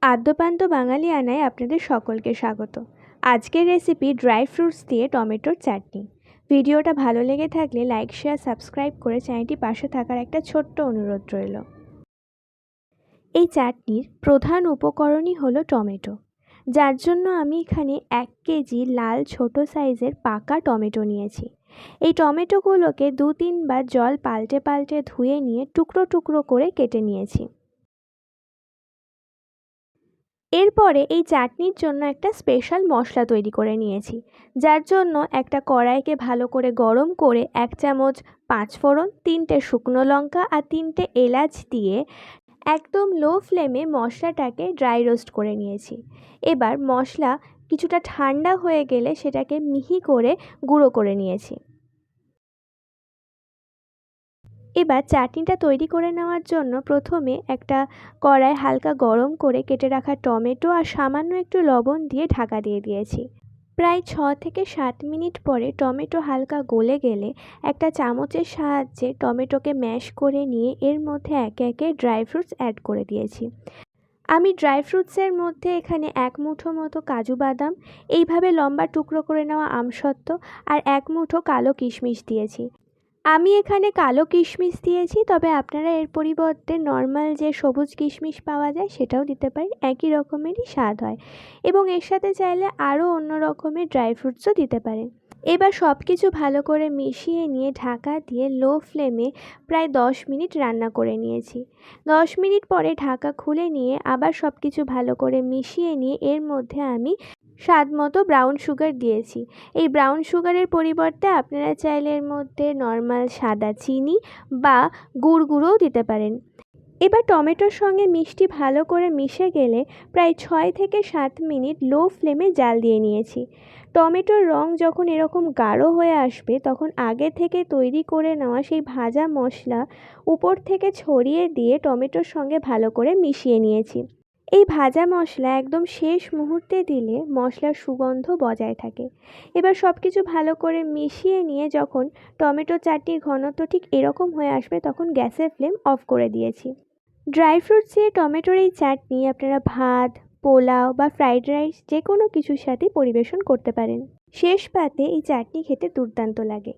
আদ্যপান্ত বাঙালিয়ানায় আপনাদের সকলকে স্বাগত। আজকের রেসিপি ড্রাই ফ্রুটস দিয়ে টমেটোর চাটনি। ভিডিওটা ভালো লেগে থাকলে লাইক, শেয়ার, সাবস্ক্রাইব করে চ্যানেলটি পাশে থাকার একটা ছোট্ট অনুরোধ রইল। এই চাটনির প্রধান উপকরণই হলো টমেটো, যার জন্য আমি এখানে 1 কেজি লাল ছোট সাইজের পাকা টমেটো নিয়েছি। এই টমেটোগুলোকে 2-3 বার জল পাল্টে পাল্টে ধুয়ে নিয়ে টুকরো টুকরো করে কেটে নিয়েছি। এরপরে এই চাটনির জন্য একটা স্পেশাল মশলা তৈরি করে নিয়েছি, যার জন্য একটা কড়াইকে ভালো করে গরম করে 1 চামচ 5 ফোড়ন, 3টে শুকনো লঙ্কা আর 3টে এলাচ দিয়ে একদম লো ফ্লেমে মশলাটাকে ড্রাই রোস্ট করে নিয়েছি। এবার মশলা কিছুটা ঠান্ডা হয়ে গেলে সেটাকে মিহি করে গুঁড়ো করে নিয়েছি। এবার চাটনিটা তৈরি করে নেওয়ার জন্য প্রথমে একটা কড়াই হালকা গরম করে কেটে রাখা টমেটো আর সামান্য একটু লবণ দিয়ে ঢাকা দিয়ে দিয়েছি। প্রায় 6 থেকে 7 মিনিট পরে টমেটো হালকা গলে গেলে একটা চামচের সাহায্যে টমেটোকে ম্যাশ করে নিয়ে এর মধ্যে একে একে ড্রাই ফ্রুটস অ্যাড করে দিয়েছি। আমি ড্রাই ফ্রুটসের মধ্যে এখানে 1 মুঠো মতো কাজু বাদাম, এইভাবে লম্বা টুকরো করে নেওয়া আমসত্ত্ব আর 1 মুঠো কালো কিশমিশ দিয়েছি। আমি এখানে কালো কিশমিশ দিয়েছি, তবে আপনারা এর পরিবর্তে নর্মাল যে সবুজ কিশমিশ পাওয়া যায় সেটাও দিতে পারেন, একই রকমেরই স্বাদ হয়। এবং এর সাথে চাইলে আরও অন্য রকমের ড্রাই ফ্রুটসও দিতে পারেন। এবার সব কিছু ভালো করে মিশিয়ে নিয়ে ঢাকা দিয়ে লো ফ্লেমে প্রায় 10 মিনিট রান্না করে নিয়েছি। 10 মিনিট পরে ঢাকা খুলে নিয়ে আবার সব কিছু ভালো করে মিশিয়ে নিয়ে এর মধ্যে আমি স্বাদ মতো ব্রাউন সুগার দিয়েছি। এই ব্রাউন সুগারের পরিবর্তে আপনারা চাইলে এর মধ্যে নর্মাল সাদা চিনি বা গুড়ও দিতে পারেন। এবার টমেটোর সঙ্গে মিষ্টি ভালো করে মিশে গেলে প্রায় 6 থেকে 7 মিনিট লো ফ্লেমে জাল দিয়ে নিয়েছি। টমেটোর রং যখন এরকম গাঢ় হয়ে আসবে তখন আগে থেকে তৈরি করে নেওয়া সেই ভাজা মশলা উপর থেকে ছড়িয়ে দিয়ে টমেটোর সঙ্গে ভালো করে মিশিয়ে নিয়েছি। এই ভাজা মশলা একদম শেষ মুহূর্তে দিলে মশলার সুগন্ধ বজায় থাকে। এবার সব কিছু ভালো করে মিশিয়ে নিয়ে যখন টমেটো চাটনির ঘনত্ব ঠিক এরকম হয়ে আসবে তখন গ্যাসের ফ্লেম অফ করে দিয়েছি। ড্রাই ফ্রুটস দিয়ে টমেটোর এই চাটনি আপনারা ভাত, পোলাও বা ফ্রাইড রাইস যে কোনো কিছুর সাথে পরিবেশন করতে পারেন। শেষ পাতে এই চাটনি খেতে দুর্দান্ত লাগে।